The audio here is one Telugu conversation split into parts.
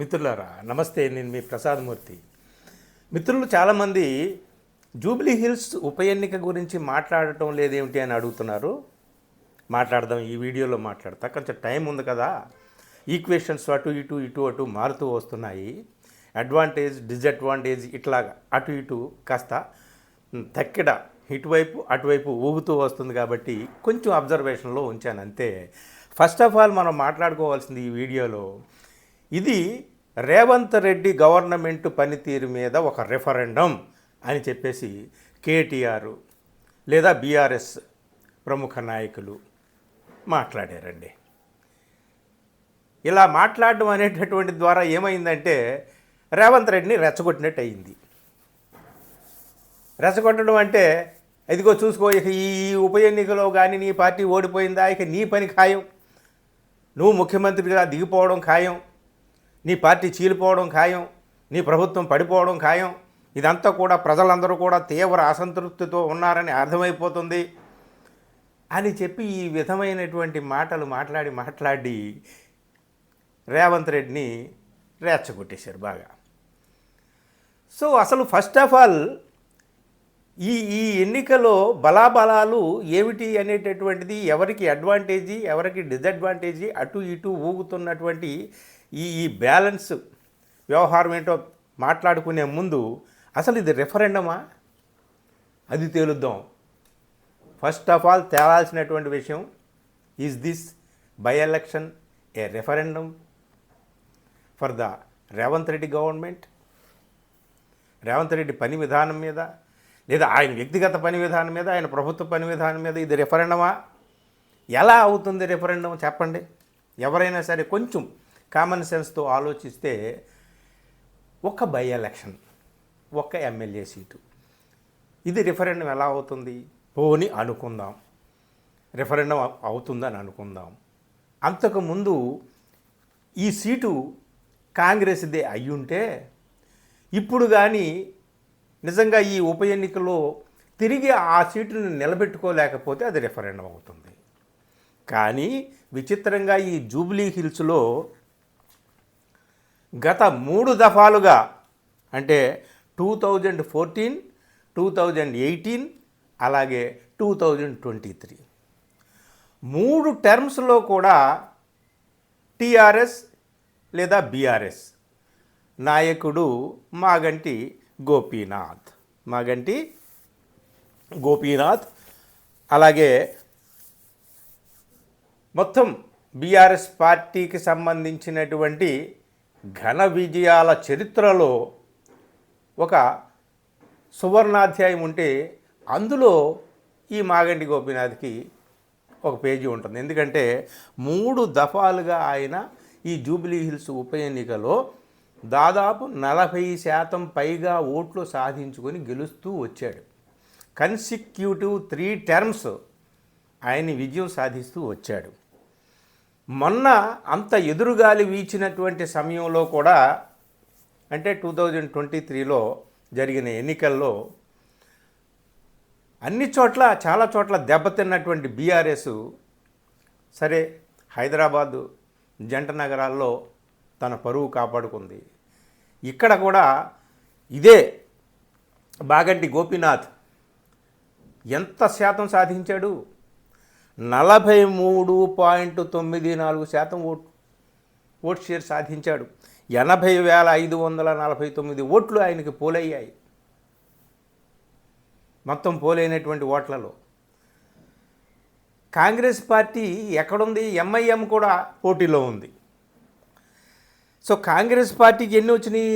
మిత్రులారా నమస్తే, నేను మీ ప్రసాదమూర్తి. మిత్రులు చాలామంది జూబ్లీ హిల్స్ ఉప ఎన్నిక గురించి మాట్లాడటం లేదేమిటి అని అడుగుతున్నారు. మాట్లాడదాం, ఈ వీడియోలో మాట్లాడతా. కొంచెం టైం ఉంది కదా, ఈక్వేషన్స్ అటు ఇటు ఇటు అటు మారుతూ వస్తున్నాయి. అడ్వాంటేజ్ డిసడ్వాంటేజ్ ఇట్లాగా అటు ఇటు కాస్త తక్కిడ ఇటువైపు అటువైపు ఊగుతూ వస్తుంది కాబట్టి కొంచెం అబ్జర్వేషన్లో ఉంచాను అంతే. ఫస్ట్ ఆఫ్ ఆల్ మనం మాట్లాడుకోవాల్సింది ఈ వీడియోలో, ఇది రేవంత్ రెడ్డి గవర్నమెంట్ పనితీరు మీద ఒక రెఫరెండం అని చెప్పేసి కేటీఆర్ లేదా బీఆర్ఎస్ ప్రముఖ నాయకులు మాట్లాడారండి. ఇలా మాట్లాడడం అనేటటువంటి ద్వారా ఏమైందంటే రేవంత్ రెడ్డిని రెచ్చగొట్టినట్టు అయింది. రెచ్చగొట్టడం అంటే ఇదిగో చూసుకో, ఇక ఈ ఉప ఎన్నికలో కానీ నీ పార్టీ ఓడిపోయిందా, ఇక నీ పని ఖాయం, నువ్వు ముఖ్యమంత్రిగా దిగిపోవడం ఖాయం, నీ పార్టీ చీలిపోవడం ఖాయం, నీ ప్రభుత్వం పడిపోవడం ఖాయం, ఇదంతా కూడా ప్రజలందరూ కూడా తీవ్ర అసంతృప్తితో ఉన్నారని అర్థమైపోతుంది అని చెప్పి ఈ విధమైనటువంటి మాటలు మాట్లాడి రేవంత్ రెడ్డిని రెచ్చగొట్టేశారు బాగా. సో అసలు ఫస్ట్ ఆఫ్ ఆల్ ఈ ఎన్నికలో బలాబలాలు ఏమిటి అనేటటువంటిది, ఎవరికి అడ్వాంటేజీ ఎవరికి డిసడ్వాంటేజీ అటు ఇటు ఊగుతున్నటువంటి ఈ బ్యాలెన్స్ వ్యవహారం ఏంటో మాట్లాడుకునే ముందు అసలు ఇది రెఫరెండమా అది తేలుద్దాం. ఫస్ట్ ఆఫ్ ఆల్ తేలాల్సినటువంటి విషయం, is this by election A referendum for the Revanth Reddy government? Revanth Reddy పని విధానం మీద, లేదా ఆయన వ్యక్తిగత పని విధానం మీద, ఆయన ప్రభుత్వ పని విధానం మీద ఇది రెఫరెండమా? ఎలా అవుతుంది రెఫరెండం చెప్పండి. ఎవరైనా సరే కొంచెం కామన్ సెన్స్తో ఆలోచిస్తే ఒక బై ఎలక్షన్, ఒక ఎమ్మెల్యే సీటు, ఇది రిఫరెండం ఎలా అవుతుంది? పోని అనుకుందాం, రిఫరెండం అవుతుందని అనుకుందాం. అంతకుముందు ఈ సీటు కాంగ్రెస్దే అయ్యుంటే ఇప్పుడు కానీ నిజంగా ఈ ఉప ఎన్నికలో తిరిగి ఆ సీటుని నిలబెట్టుకోలేకపోతే అది రెఫరెండం అవుతుంది. కానీ విచిత్రంగా ఈ జూబ్లీ హిల్స్లో గత 3 దఫాలుగా, అంటే 2014, 2018 అలాగే 2023 3 టర్మ్స్లో కూడా టీఆర్ఎస్ లేదా బీఆర్ఎస్ నాయకుడు మాగంటి గోపీనాథ్ అలాగే మొత్తం బీఆర్ఎస్ పార్టీకి సంబంధించినటువంటి ఘన విజయాల చరిత్రలో ఒక సువర్ణాధ్యాయం ఉంటే అందులో ఈ మాగంటి గోపీనాథ్కి ఒక పేజీ ఉంటుంది. ఎందుకంటే 3 దఫాలుగా ఆయన ఈ జూబ్లీ హిల్స్ ఉప ఎన్నికలో దాదాపు 40% పైగా ఓట్లు సాధించుకొని గెలుస్తూ వచ్చాడు. కన్సిక్యూటివ్ 3 టర్మ్స్ ఆయన విజయం సాధిస్తూ వచ్చాడు. మొన్న అంత ఎదురుగాలి వీచినటువంటి సమయంలో కూడా, అంటే 2023లో జరిగిన ఎన్నికల్లో అన్ని చోట్ల చాలా చోట్ల దెబ్బతిన్నటువంటి బీఆర్ఎస్ సరే హైదరాబాదు జంట నగరాల్లో తన పరువు కాపాడుకుంది. ఇక్కడ కూడా ఇదే మాగంటి గోపీనాథ్ ఎంత శాతం సాధించాడు? 43.94% ఓట్ షేర్ సాధించాడు. 80,549 ఓట్లు ఆయనకి పోలయ్యాయి. మొత్తం పోలైనటువంటి ఓట్లలో కాంగ్రెస్ పార్టీ ఎక్కడుంది? ఎంఐఎం కూడా పోటీలో ఉంది. సో కాంగ్రెస్ పార్టీకి ఎన్ని వచ్చినాయి?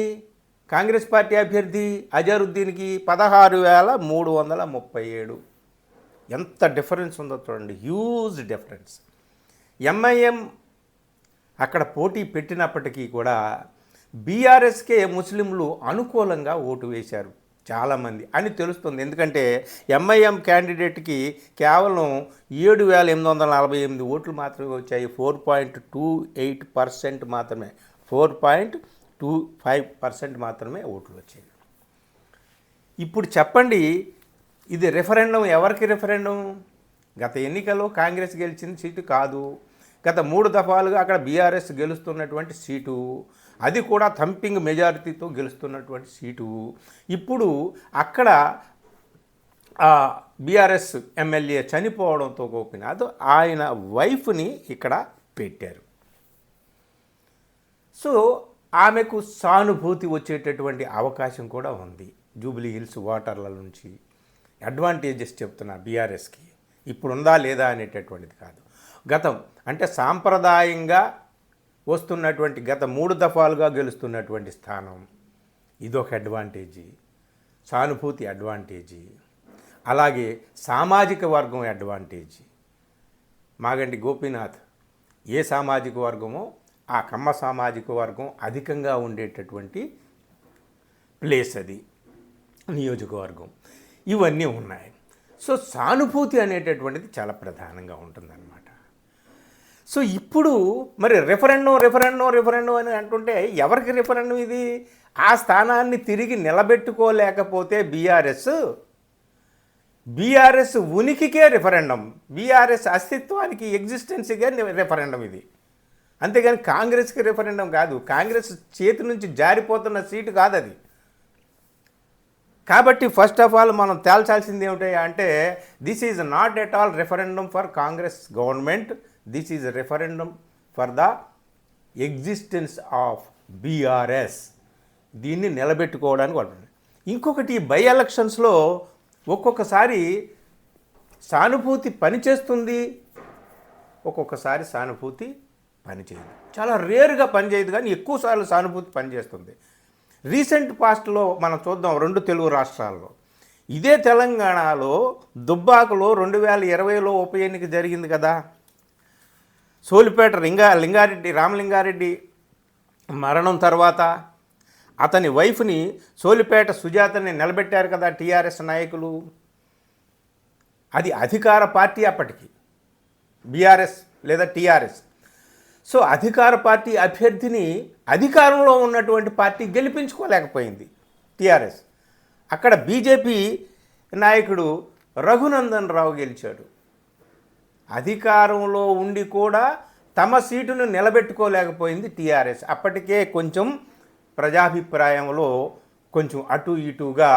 కాంగ్రెస్ పార్టీ అభ్యర్థి అజరుద్దీన్కి 16,337. ఎంత డిఫరెన్స్ ఉందో చూడండి, హ్యూజ్ డిఫరెన్స్. ఎంఐఎం అక్కడ పోటీ పెట్టినప్పటికీ కూడా బీఆర్ఎస్కే ముస్లింలు అనుకూలంగా ఓటు వేశారు చాలామంది అని తెలుస్తుంది. ఎందుకంటే ఎంఐఎం క్యాండిడేట్కి కేవలం 7,848 ఓట్లు మాత్రమే వచ్చాయి. 4.28% మాత్రమే, 4.25% మాత్రమే ఓట్లు వచ్చాయి. ఇప్పుడు చెప్పండి, ఇది రెఫరెండం ఎవరికి రెఫరెండం? గత ఎన్నికల్లో కాంగ్రెస్ గెలిచిన సీటు కాదు. గత 3 దఫాలుగా అక్కడ బీఆర్ఎస్ గెలుస్తున్నటువంటి సీటు, అది కూడా థంపింగ్ మెజారిటీతో గెలుస్తున్నటువంటి సీటు. ఇప్పుడు అక్కడ బీఆర్ఎస్ ఎమ్మెల్యే చనిపోవడంతో గోపినాథ్ ఆయన వైఫ్ని ఇక్కడ పెట్టారు. సో ఆమెకు సానుభూతి వచ్చేటటువంటి అవకాశం కూడా ఉంది. జూబ్లీ హిల్స్ ఓటర్ల నుంచి అడ్వాంటేజెస్ చెప్తున్నా బీఆర్ఎస్కి. ఇప్పుడు ఉందా లేదా అనేటటువంటిది కాదు. గతం అంటే సాంప్రదాయంగా వస్తున్నటువంటి గత 3 దఫాలుగా గెలుస్తున్నటువంటి స్థానం, ఇదొక అడ్వాంటేజీ. సానుభూతి అడ్వాంటేజీ, అలాగే సామాజిక వర్గం అడ్వాంటేజీ. మాగంటి గోపీనాథ్ ఏ సామాజిక వర్గమో ఆ కమ్మ సామాజిక వర్గం అధికంగా ఉండేటటువంటి ప్లేస్ అది, నియోజకవర్గం. ఇవన్నీ ఉన్నాయి. సో సానుభూతి అనేటటువంటిది చాలా ప్రధానంగా ఉంటుందన్నమాట. సో ఇప్పుడు మరి రెఫరెండం అని అంటుంటే ఎవరికి రెఫరెండం ఇది? ఆ స్థానాన్ని తిరిగి నిలబెట్టుకోలేకపోతే బీఆర్ఎస్ ఉనికికే రెఫరెండం, బీఆర్ఎస్ అస్తిత్వానికి ఎగ్జిస్టెన్స్గా రెఫరెండం ఇది. అంతేగాని కాంగ్రెస్కి రెఫరెండం కాదు. కాంగ్రెస్ చేతి నుంచి జారిపోతున్న సీటు కాదు అది. కాబట్టి ఫస్ట్ ఆఫ్ ఆల్ మనం తేల్చాల్సింది ఏమిటి అంటే, this is not at all referendum for Congress government, this is referendum for the existence of BRS. దీన్ని నిలబెట్టుకోవడానికి వాళ్ళు. ఇంకొకటి, బై ఎలక్షన్స్లో ఒక్కొక్కసారి సానుభూతి పనిచేస్తుంది, ఒక్కొక్కసారి సానుభూతి పనిచేయదు. చాలా రేరుగా పనిచేయదు, కానీ ఎక్కువసార్లు సానుభూతి పనిచేస్తుంది. రీసెంట్ పాస్ట్లో మనం చూద్దాం 2 తెలుగు రాష్ట్రాల్లో. ఇదే తెలంగాణలో దుబ్బాకలో 2020లో ఉప ఎన్నిక జరిగింది కదా. సోలిపేట రామలింగారెడ్డి మరణం తర్వాత అతని వైఫ్ని సోలిపేట సుజాతని నిలబెట్టారు కదా టీఆర్ఎస్ నాయకులు. అది అధికార పార్టీ అప్పటికి, బీఆర్ఎస్ లేదా టీఆర్ఎస్. సో అధికార పార్టీ అభ్యర్థిని అధికారంలో ఉన్నటువంటి పార్టీ గెలిపించుకోలేకపోయింది టీఆర్ఎస్. అక్కడ బీజేపీ నాయకుడు రఘునందన్ రావు గెలిచాడు. అధికారంలో ఉండి కూడా తమ సీటును నిలబెట్టుకోలేకపోయింది టీఆర్ఎస్. అప్పటికే కొంచెం ప్రజాభిప్రాయంలో కొంచెం అటు ఇటుగా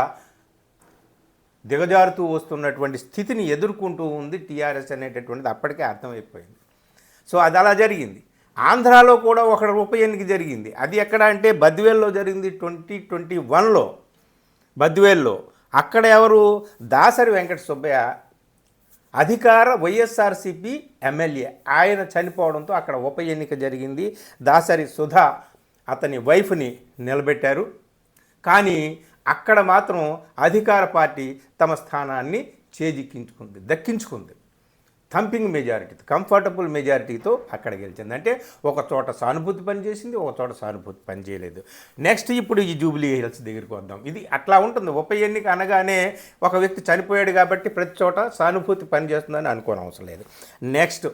దిగజారుతూ వస్తున్నటువంటి స్థితిని ఎదుర్కొంటూ ఉంది టీఆర్ఎస్ అనేటటువంటిది అప్పటికే అర్థమైపోయింది. సో అది అలా జరిగింది. ఆంధ్రాలో కూడా ఒక ఉప ఎన్నిక జరిగింది. అది ఎక్కడ అంటే బద్వేల్లో జరిగింది 2021లో. బద్వేల్లో అక్కడ ఎవరు? దాసరి వెంకట సుబ్బయ్య, అధికార వైఎస్ఆర్సీపీ ఎమ్మెల్యే. ఆయన చనిపోవడంతో అక్కడ ఉప ఎన్నిక జరిగింది. దాసరి సుధా అతని వైఫ్ని నిలబెట్టారు. కానీ అక్కడ మాత్రం అధికార పార్టీ తమ స్థానాన్ని దక్కించుకుంది. థంపింగ్ మెజారిటీ, కంఫర్టబుల్ మెజారిటీతో అక్కడ గెలిచింది. అంటే ఒక చోట సానుభూతి పనిచేసింది, ఒక చోట సానుభూతి పనిచేయలేదు. నెక్స్ట్ ఇప్పుడు ఈ జూబ్లీ హిల్స్ దగ్గరికి వద్దాం. ఇది అట్లా ఉంటుంది. ఉప ఎన్నిక అనగానే ఒక వ్యక్తి చనిపోయాడు కాబట్టి ప్రతి చోట సానుభూతి పనిచేస్తుందని అనుకోని అవసరం లేదు. నెక్స్ట్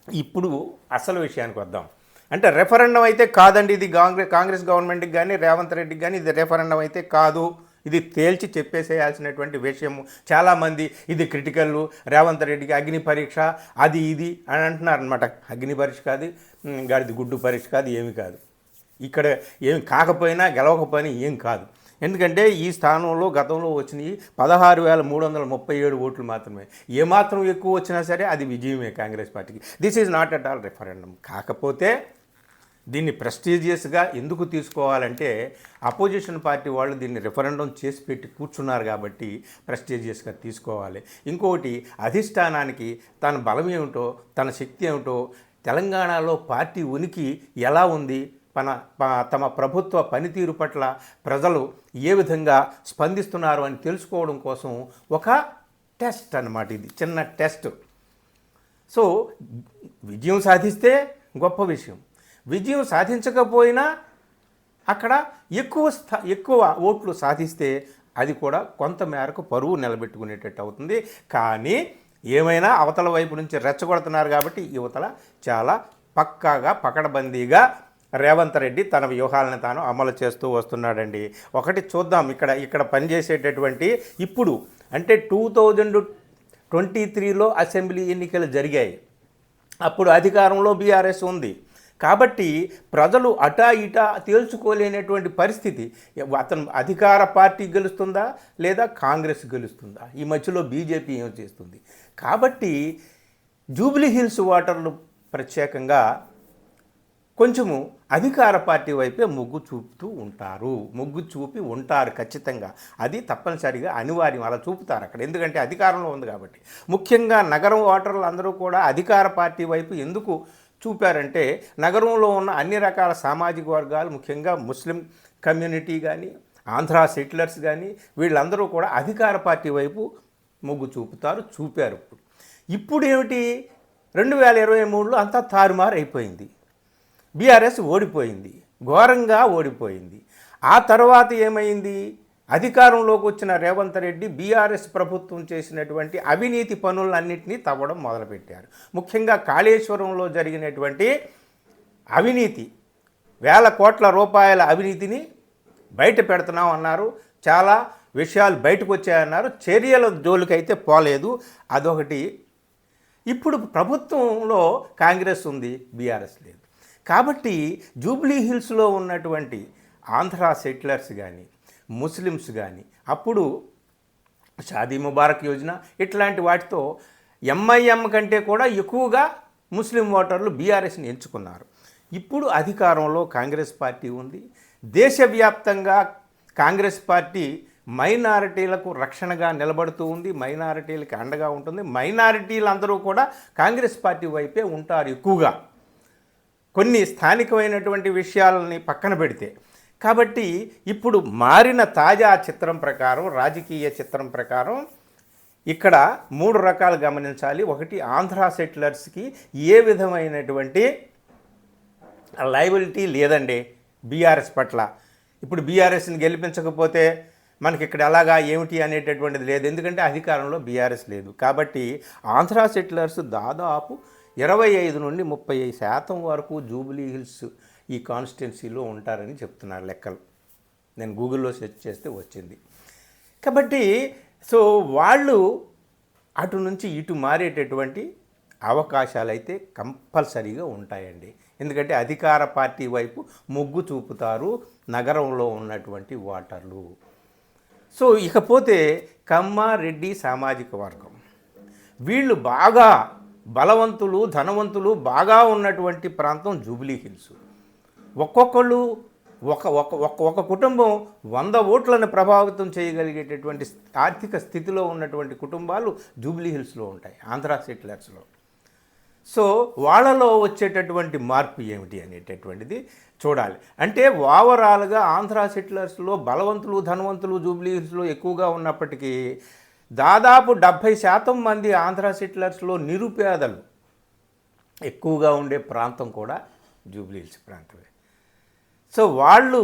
ఇప్పుడు అసలు విషయానికి వద్దాం. అంటే రెఫరెండం అయితే కాదండి, ఇది కాంగ్రెస్ గవర్నమెంట్కి కానీ రేవంత్ రెడ్డికి కానీ ఇది రెఫరెండం అయితే కాదు, ఇది తేల్చి చెప్పేసేయాల్సినటువంటి విషయము. చాలామంది ఇది క్రిటికల్, రేవంత్ రెడ్డికి అగ్ని పరీక్ష అది ఇది అని అంటున్నారు అనమాట. అగ్ని పరీక్ష కాదు, గాడిది గుడ్డు పరీక్ష కాదు, ఏమి కాదు. ఇక్కడ ఏమి కాకపోయినా గెలవకపోయినా ఏం కాదు. ఎందుకంటే ఈ స్థానంలో గతంలో వచ్చినాయి 16,337 ఓట్లు మాత్రమే. ఏమాత్రం ఎక్కువ వచ్చినా సరే అది విజయమే కాంగ్రెస్ పార్టీకి. This is not at all referendum. కాకపోతే దీన్ని ప్రెస్టీజియస్గా ఎందుకు తీసుకోవాలంటే అపోజిషన్ పార్టీ వాళ్ళు దీన్ని రెఫరెండం చేసి పెట్టి కూర్చున్నారు కాబట్టి ప్రెస్టీజియస్గా తీసుకోవాలి. ఇంకొకటి, అధిష్టానానికి తన బలం ఏమిటో, తన శక్తి ఏమిటో, తెలంగాణలో పార్టీ ఉనికి ఎలా ఉంది, తమ ప్రభుత్వ పనితీరు పట్ల ప్రజలు ఏ విధంగా స్పందిస్తున్నారు అని తెలుసుకోవడం కోసం ఒక టెస్ట్ అన్నమాట. ఇది చిన్న టెస్ట్. సో విజయం సాధిస్తే గొప్ప విషయం, విజయం సాధించకపోయినా అక్కడ ఎక్కువ ఓట్లు సాధిస్తే అది కూడా కొంత మేరకు పరువు నిలబెట్టుకునేటట్టు అవుతుంది. కానీ ఏమైనా అవతల వైపు నుంచి రెచ్చగొడుతున్నారు కాబట్టి యువతల చాలా పక్కాగా పకడ్బందీగా రేవంత్ రెడ్డి తన వ్యూహాలను తాను అమలు చేస్తూ వస్తున్నాడండి. ఒకటి చూద్దాం, ఇక్కడ పనిచేసేటటువంటి ఇప్పుడు అంటే 2023లో అసెంబ్లీ ఎన్నికలు జరిగాయి. అప్పుడు అధికారంలో బీఆర్ఎస్ ఉంది. కాబట్టి ప్రజలు అటా ఇటా తేల్చుకోలేనటువంటి పరిస్థితి. అతను అధికార పార్టీ గెలుస్తుందా లేదా కాంగ్రెస్ గెలుస్తుందా, ఈ మధ్యలో బీజేపీ ఏం చేస్తుంది. కాబట్టి జూబ్లీ హిల్స్ ఓటర్లు ప్రత్యేకంగా కొంచెము అధికార పార్టీ వైపే మొగ్గు చూపి ఉంటారు ఖచ్చితంగా. అది తప్పనిసరిగా అనివార్యం, అలా చూపుతారు అక్కడ, ఎందుకంటే అధికారంలో ఉంది కాబట్టి. ముఖ్యంగా నగరం ఓటర్లు అందరూ కూడా అధికార పార్టీ వైపు ఎందుకు చూపారంటే, నగరంలో ఉన్న అన్ని రకాల సామాజిక వర్గాలు, ముఖ్యంగా ముస్లిం కమ్యూనిటీ కానీ, ఆంధ్రా సెటిలర్స్ కానీ, వీళ్ళందరూ కూడా అధికార పార్టీ వైపు మొగ్గు చూపారు. ఇప్పుడు ఏమిటి, 2023లో అంతా తారుమారు అయిపోయింది. బీఆర్ఎస్ ఓడిపోయింది, ఘోరంగా ఓడిపోయింది. ఆ తర్వాత ఏమైంది, అధికారంలోకి వచ్చిన రేవంత్ రెడ్డి బీఆర్ఎస్ ప్రభుత్వం చేసినటువంటి అవినీతి పనులన్నింటినీ తవ్వడం మొదలుపెట్టారు. ముఖ్యంగా కాళేశ్వరంలో జరిగినటువంటి అవినీతి, వేల కోట్ల రూపాయల అవినీతిని బయట పెడుతున్నాం అన్నారు. చాలా విషయాలు బయటకు వచ్చాయన్నారు. చర్యల జోలికైతే పోలేదు. అదొకటి. ఇప్పుడు ప్రభుత్వంలో కాంగ్రెస్ ఉంది, బీఆర్ఎస్ లేదు. కాబట్టి జూబ్లీ హిల్స్లో ఉన్నటువంటి ఆంధ్రా సెటిలర్స్ కానీ, ముస్లిమ్స్ కానీ, అప్పుడు షాదీ ముబారక్ యోజన ఇట్లాంటి వాటితో ఎంఐఎం కంటే కూడా ఎక్కువగా ముస్లిం ఓటర్లు బీఆర్ఎస్ని ఎంచుకున్నారు. ఇప్పుడు అధికారంలో కాంగ్రెస్ పార్టీ ఉంది. దేశవ్యాప్తంగా కాంగ్రెస్ పార్టీ మైనారిటీలకు రక్షణగా నిలబడుతూ ఉంది, మైనారిటీలకు అండగా ఉంటుంది. మైనారిటీలందరూ కూడా కాంగ్రెస్ పార్టీ వైపే ఉంటారు ఎక్కువగా, కొన్ని స్థానికమైనటువంటి విషయాలని పక్కన పెడితే. కాబట్టి ఇప్పుడు మారిన తాజా చిత్రం ప్రకారం, రాజకీయ చిత్రం ప్రకారం ఇక్కడ 3 రకాలు గమనించాలి. ఒకటి, ఆంధ్రా సెటిలర్స్కి ఏ విధమైనటువంటి లయబిలిటీ లేదండి బీఆర్ఎస్ పట్ల. ఇప్పుడు బీఆర్ఎస్ని గెలిపించకపోతే మనకి ఇక్కడ ఎలాగా ఏమిటి అనేటటువంటిది లేదు, ఎందుకంటే అధికారంలో బీఆర్ఎస్ లేదు. కాబట్టి ఆంధ్రా సెటిలర్స్ దాదాపు 25 నుండి 30% వరకు జూబ్లీ హిల్స్ ఈ కాన్స్టిట్యున్సీలో ఉంటారని చెప్తున్నారు లెక్కలు. నేను గూగుల్లో సెర్చ్ చేస్తే వచ్చింది. కాబట్టి సో వాళ్ళు అటు నుంచి ఇటు మారేటటువంటి అవకాశాలు అయితే కంపల్సరీగా ఉంటాయండి. ఎందుకంటే అధికార పార్టీ వైపు మొగ్గు చూపుతారు నగరంలో ఉన్నటువంటి ఓటర్లు. సో ఇకపోతే కమ్మ రెడ్డి సామాజిక వర్గం, వీళ్ళు బాగా బలవంతులు, ధనవంతులు బాగా ఉన్నటువంటి ప్రాంతం జూబ్లీ హిల్స్. ఒక్కొక్కళ్ళు ఒక కుటుంబం 100 ఓట్లను ప్రభావితం చేయగలిగేటటువంటి ఆర్థిక స్థితిలో ఉన్నటువంటి కుటుంబాలు జూబ్లీ హిల్స్లో ఉంటాయి, ఆంధ్రా సెటిలర్స్లో. సో వాళ్ళలో వచ్చేటటువంటి మార్పు ఏమిటి అనేటటువంటిది చూడాలి. అంటే ఓవరాల్గా ఆంధ్రా సెటిలర్స్లో బలవంతులు, ధనవంతులు జూబ్లీ హిల్స్లో ఎక్కువగా ఉన్నప్పటికీ దాదాపు 70% మంది ఆంధ్రా సెటిలర్స్లో నిరుపేదలు ఎక్కువగా ఉండే ప్రాంతం కూడా జూబ్లీ హిల్స్ ప్రాంతమే. సో వాళ్ళు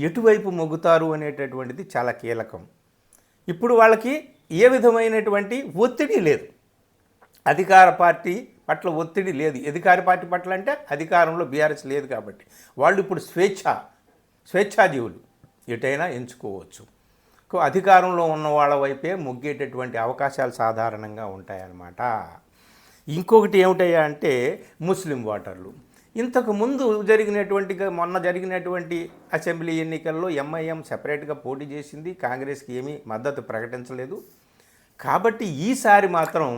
ఎటువైపు మొగ్గుతారు అనేటటువంటిది చాలా కీలకం. ఇప్పుడు వాళ్ళకి ఏ విధమైనటువంటి ఒత్తిడి లేదు, అధికార పార్టీ పట్ల ఒత్తిడి లేదు. అధికార పార్టీ పట్ల అంటే అధికారంలో బీఆర్ఎస్ లేదు కాబట్టి వాళ్ళు ఇప్పుడు స్వేచ్ఛాజీవులు, ఎటైనా ఎంచుకోవచ్చు. అధికారంలో ఉన్న వాళ్ళ వైపే మొగ్గేటటువంటి అవకాశాలు సాధారణంగా ఉంటాయన్నమాట. ఇంకొకటి ఏమిటయ్యా అంటే ముస్లిం ఓటర్లు. ఇంతకుముందు మొన్న జరిగినటువంటి అసెంబ్లీ ఎన్నికల్లో ఎంఐఎం సెపరేట్గా పోటీ చేసింది, కాంగ్రెస్కి ఏమీ మద్దతు ప్రకటించలేదు. కాబట్టి ఈసారి మాత్రం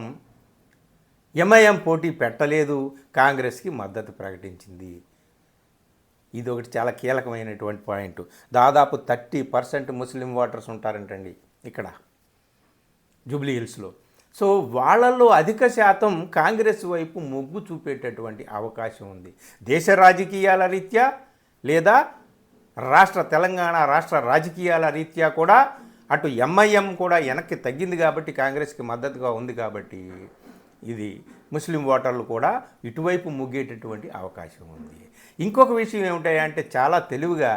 ఎంఐఎం పోటీ పెట్టలేదు, కాంగ్రెస్కి మద్దతు ప్రకటించింది. ఇది ఒకటి చాలా కీలకమైనటువంటి పాయింట్. దాదాపు 30% ముస్లిం ఓటర్స్ ఉంటారంటండి ఇక్కడ జూబ్లీ హిల్స్లో. సో వాళ్ళల్లో అధిక శాతం కాంగ్రెస్ వైపు మొగ్గు చూపేటటువంటి అవకాశం ఉంది. దేశ రాజకీయాల రీత్యా లేదా తెలంగాణ రాష్ట్ర రాజకీయాల రీత్యా కూడా అటు ఎంఐఎం కూడా వెనక్కి తగ్గింది కాబట్టి కాంగ్రెస్కి మద్దతుగా ఉంది కాబట్టి ఇది ముస్లిం ఓటర్లు కూడా ఇటువైపు ముగ్గేటటువంటి అవకాశం ఉంది. ఇంకొక విషయం ఏమిటంటే చాలా తెలివిగా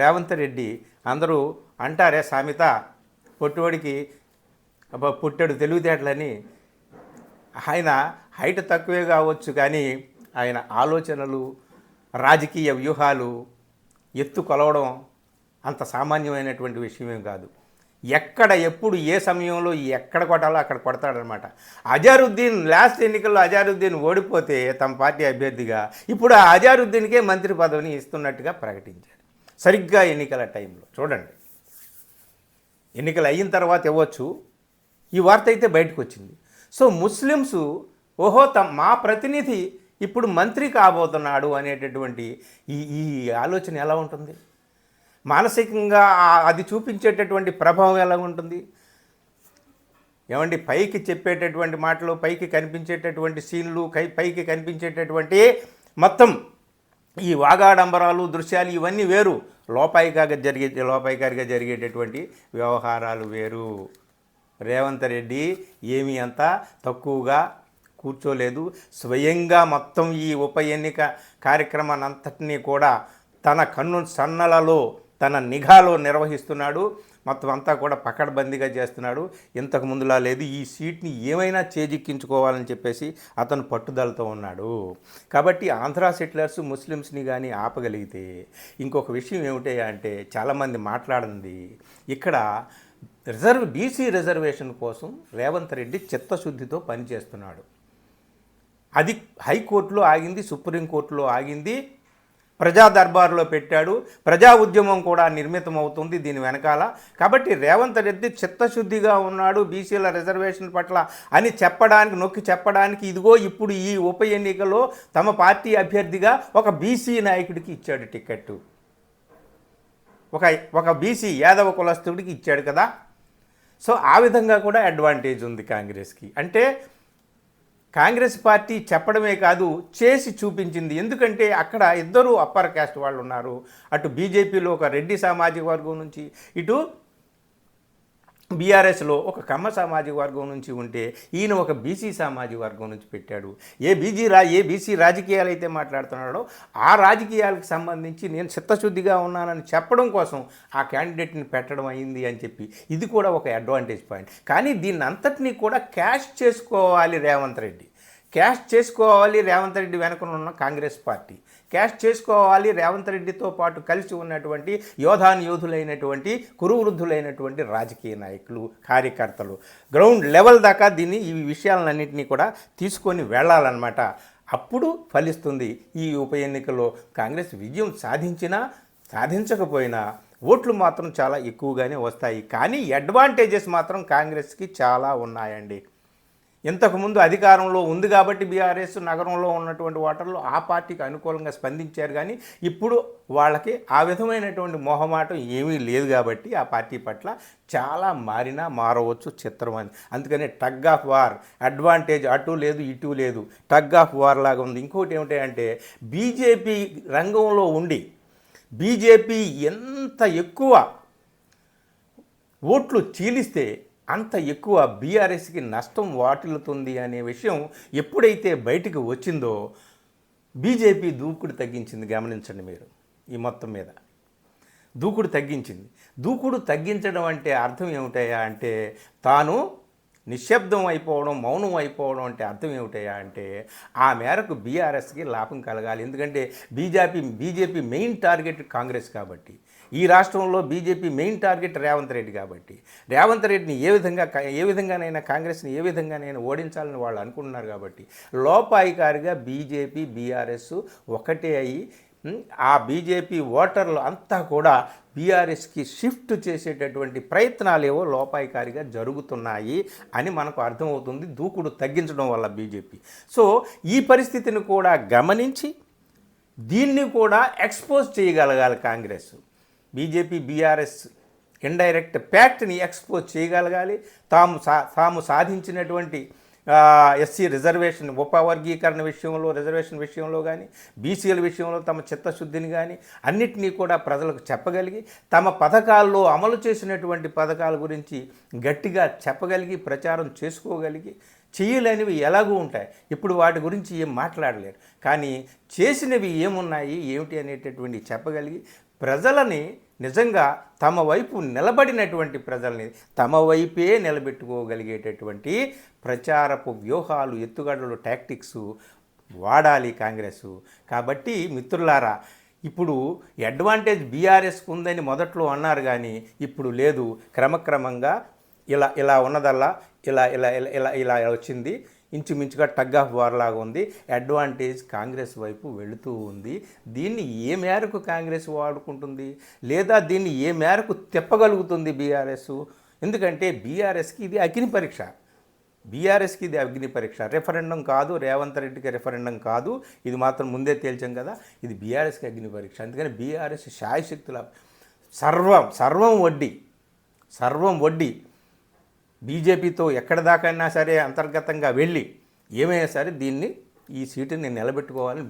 రేవంత్ రెడ్డి, అందరూ అంటారే సామెత, పొట్టువాడికి పుట్టాడు తెలివితేటలని. ఆయన హైట్ తక్కువే కావచ్చు కానీ ఆయన ఆలోచనలు, రాజకీయ వ్యూహాలు, ఎత్తు కొలవడం అంత సామాన్యమైనటువంటి విషయమేం కాదు. ఎక్కడ ఎప్పుడు ఏ సమయంలో ఎక్కడ కొట్టాలో అక్కడ కొడతాడనమాట. అజారుద్దీన్ లాస్ట్ ఎన్నికల్లో అజారుద్దీన్ ఓడిపోతే తమ పార్టీ అభ్యర్థిగా ఇప్పుడు ఆ అజారుద్దీన్కే మంత్రి పదవిని ఇస్తున్నట్టుగా ప్రకటించారు సరిగ్గా ఎన్నికల టైంలో. చూడండి, ఎన్నికలు అయిన తర్వాత ఇవ్వచ్చు, ఈ వార్త అయితే బయటకు వచ్చింది. సో ముస్లిమ్స్ ఓహో మా ప్రతినిధి ఇప్పుడు మంత్రి కాబోతున్నాడు అనేటటువంటి ఈ ఆలోచన ఎలా ఉంటుంది, మానసికంగా అది చూపించేటటువంటి ప్రభావం ఎలా ఉంటుంది ఏమండి? పైకి చెప్పేటటువంటి మాటలు, పైకి కనిపించేటటువంటి సీన్లు, పైకి కనిపించేటటువంటి మొత్తం ఈ వాగాడంబరాలు, దృశ్యాలు ఇవన్నీ వేరు, లోపాయికారిగా జరిగేటటువంటి వ్యవహారాలు వేరు. రేవంత్ రెడ్డి ఏమీ అంత తక్కువగా కూర్చోలేదు. స్వయంగా మొత్తం ఈ ఉప ఎన్నిక కార్యక్రమాన్ని అంతటినీ కూడా తన కన్ను సన్నలలో, తన నిఘాలో నిర్వహిస్తున్నాడు. మొత్తం అంతా కూడా పకడ్బందీగా చేస్తున్నాడు. ఇంతకు ముందులా లేదు. ఈ సీట్ని ఏమైనా చేజిక్కించుకోవాలని చెప్పేసి అతను పట్టుదలతో ఉన్నాడు. కాబట్టి ఆంధ్రా సెటిలర్స్ ముస్లిమ్స్ని కానీ ఆపగలిగితే, ఇంకొక విషయం ఏమిటయ్యా అంటే చాలామంది మాట్లాడింది, ఇక్కడ బీసీ రిజర్వేషన్ కోసం రేవంత్ రెడ్డి చిత్తశుద్ధితో పనిచేస్తున్నాడు. అది హైకోర్టులో ఆగింది, సుప్రీంకోర్టులో ఆగింది, ప్రజా దర్బారులో పెట్టాడు, ప్రజా ఉద్యమం కూడా నిర్మితం అవుతుంది దీని వెనకాల. కాబట్టి రేవంత్ రెడ్డి చిత్తశుద్ధిగా ఉన్నాడు బీసీల రిజర్వేషన్ పట్ల అని చెప్పడానికి, నొక్కి చెప్పడానికి, ఇదిగో ఇప్పుడు ఈ ఉప ఎన్నికలో తమ పార్టీ అభ్యర్థిగా ఒక బీసీ నాయకుడికి ఇచ్చాడు టికెట్టు, ఒక బీసీ యాదవ కులస్తుడికి ఇచ్చాడు కదా. సో ఆ విధంగా కూడా అడ్వాంటేజ్ ఉంది కాంగ్రెస్కి. అంటే కాంగ్రెస్ పార్టీ చెప్పడమే కాదు, చేసి చూపించింది. ఎందుకంటే అక్కడ ఇద్దరు అప్పర్ క్యాస్ట్ వాళ్ళు ఉన్నారు. అటు బీజేపీలో ఒక రెడ్డి సామాజిక వర్గం నుంచి, ఇటు బీఆర్ఎస్లో ఒక కమ్మ సామాజిక వర్గం నుంచి ఉంటే, ఈయన ఒక బీసీ సామాజిక వర్గం నుంచి పెట్టాడు. ఏ బీసీ రాజకీయాలు అయితే మాట్లాడుతున్నాడో ఆ రాజకీయాలకు సంబంధించి నేను చిత్తశుద్ధిగా ఉన్నానని చెప్పడం కోసం ఆ క్యాండిడేట్ని పెట్టడం అయింది అని చెప్పి, ఇది కూడా ఒక అడ్వాంటేజ్ పాయింట్. కానీ దీన్ని అంతటినీ కూడా క్యాష్ చేసుకోవాలి రేవంత్ రెడ్డి. క్యాష్ చేసుకోవాలి రేవంత్ రెడ్డి వెనుక ఉన్న కాంగ్రెస్ పార్టీ, క్యాష్ చేసుకోవాలి రేవంత్ రెడ్డితో పాటు కలిసి ఉన్నటువంటి యోధులైనటువంటి కురువృద్ధులైనటువంటి రాజకీయ నాయకులు, కార్యకర్తలు, గ్రౌండ్ లెవెల్ దాకా ఈ విషయాలన్నింటినీ కూడా తీసుకొని వెళ్ళాలన్నమాట. అప్పుడు ఫలిస్తుంది. ఈ ఉప ఎన్నికల్లో కాంగ్రెస్ విజయం సాధించినా సాధించకపోయినా ఓట్లు మాత్రం చాలా ఎక్కువగానే వస్తాయి. కానీ అడ్వాంటేజెస్ మాత్రం కాంగ్రెస్కి చాలా ఉన్నాయండి. ఇంతకుముందు అధికారంలో ఉంది కాబట్టి బీఆర్ఎస్ నగరంలో ఉన్నటువంటి ఓటర్లు ఆ పార్టీకి అనుకూలంగా స్పందించారు. కానీ ఇప్పుడు వాళ్ళకి ఆ విధమైనటువంటి మొహమాటం ఏమీ లేదు కాబట్టి ఆ పార్టీ పట్ల చాలా మారవచ్చు చిత్రం అని. అందుకని టగ్ ఆఫ్ వార్, అడ్వాంటేజ్ అటు లేదు ఇటు లేదు, టగ్ ఆఫ్ వార్ లాగా ఉంది. ఇంకోటి ఏమిటంటే బీజేపీ రంగంలో ఉండి బీజేపీ ఎంత ఎక్కువ ఓట్లు చీలిస్తే అంత ఎక్కువ బీఆర్ఎస్కి నష్టం వాటిల్లుతుంది అనే విషయం ఎప్పుడైతే బయటికి వచ్చిందో బీజేపీ దూకుడు తగ్గించింది. గమనించండి మీరు, ఈ మొత్తం మీద దూకుడు తగ్గించింది. దూకుడు తగ్గించడం అంటే అర్థం ఏమిటయా అంటే తాను నిశ్శబ్దం అయిపోవడం, మౌనం అయిపోవడం అంటే అర్థం ఏమిటయా అంటే ఆ మేరకు బీఆర్ఎస్కి లాభం కలగాలి. ఎందుకంటే బీజేపీ మెయిన్ టార్గెట్ కాంగ్రెస్ కాబట్టి, ఈ రాష్ట్రంలో BJP main target Revanth Reddy కాబట్టి, రేవంత్ రెడ్డిని ఏ విధంగానైనా కాంగ్రెస్ని ఏ విధంగానైనా ఓడించాలని వాళ్ళు అనుకుంటున్నారు కాబట్టి లోపాయికారిగా బీజేపీ బీఆర్ఎస్ ఒకటే అయ్యి ఆ బీజేపీ ఓటర్లు అంతా కూడా బీఆర్ఎస్కి షిఫ్ట్ చేసేటటువంటి ప్రయత్నాలేవో లోపాయికారిగా జరుగుతున్నాయి అని మనకు అర్థమవుతుంది దూకుడు తగ్గించడం వల్ల బీజేపీ. సో ఈ పరిస్థితిని కూడా గమనించి దీన్ని కూడా ఎక్స్పోజ్ చేయగలగాలి కాంగ్రెస్. బీజేపీ బీఆర్ఎస్ ఇండైరెక్ట్ ప్యాక్ట్ని ఎక్స్పోజ్ చేయగలగాలి. తాము సాధించినటువంటి ఎస్సీ రిజర్వేషన్ ఉపవర్గీకరణ విషయంలో, రిజర్వేషన్ విషయంలో కానీ, బీసీల విషయంలో తమ చిత్తశుద్ధిని కానీ అన్నిటినీ కూడా ప్రజలకు చెప్పగలిగి, తమ పథకాల్లో అమలు చేసినటువంటి పథకాల గురించి గట్టిగా చెప్పగలిగి, ప్రచారం చేసుకోగలిగి, చేయలేనివి ఎలాగూ ఉంటాయి. ఇప్పుడు వాటి గురించి ఏం మాట్లాడలేరు. కానీ చేసినవి ఏమున్నాయి ఏమిటి అనేటటువంటి చెప్పగలిగి ప్రజలని నిజంగా తమ వైపు నిలబడినటువంటి ప్రజల్ని తమ వైపే నిలబెట్టుకోగలిగేటటువంటి ప్రచారపు వ్యూహాలు, ఎత్తుగడలు, టాక్టిక్స్ వాడాలి కాంగ్రెస్. కాబట్టి మిత్రులారా, ఇప్పుడు అడ్వాంటేజ్ బీఆర్ఎస్కి ఉందని మొదట్లో అన్నారు, కానీ ఇప్పుడు లేదు. క్రమక్రమంగా ఇలా ఇలా ఉన్నదల్లా ఇలా ఇలా ఇలా ఇలా ఇలా వచ్చింది. ఇంచుమించుగా టగ్ ఆఫ్ వార్ లాగా ఉంది. అడ్వాంటేజ్ కాంగ్రెస్ వైపు వెళుతూ ఉంది. దీన్ని ఏ మేరకు కాంగ్రెస్ వాడుకుంటుంది, లేదా దీన్ని ఏ మేరకు తిప్పగలుగుతుంది బీఆర్ఎస్? ఎందుకంటే బీఆర్ఎస్కి ఇది అగ్ని పరీక్ష. బీఆర్ఎస్కి ఇది అగ్ని పరీక్ష. రెఫరెండం కాదు, రేవంత్ రెడ్డికి రెఫరెండం కాదు, ఇది మాత్రం ముందే తేల్చాం కదా. ఇది బీఆర్ఎస్కి అగ్ని పరీక్ష. అందుకని బీఆర్ఎస్ శాయశక్తుల సర్వం వడ్డీ బీజేపీతో ఎక్కడ దాకైనా సరే అంతర్గతంగా వెళ్ళి ఏమైనా సరే ఈ సీటుని నిలబెట్టుకోవాలని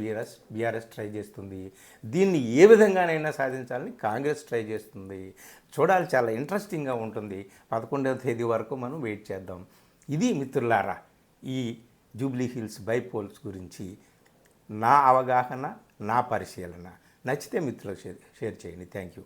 బీఆర్ఎస్ ట్రై చేస్తుంది. దీన్ని ఏ విధంగానైనా సాధించాలని కాంగ్రెస్ ట్రై చేస్తుంది. చూడాలి, చాలా ఇంట్రెస్టింగ్గా ఉంటుంది. 11వ తేదీ వరకు మనం వెయిట్ చేద్దాం. ఇది మిత్రులారా ఈ జూబ్లీ హిల్స్ బైపోల్స్ గురించి నా అవగాహన, నా పరిశీలన. నచ్చితే మిత్రులకు షేర్ చేయండి. Thank you.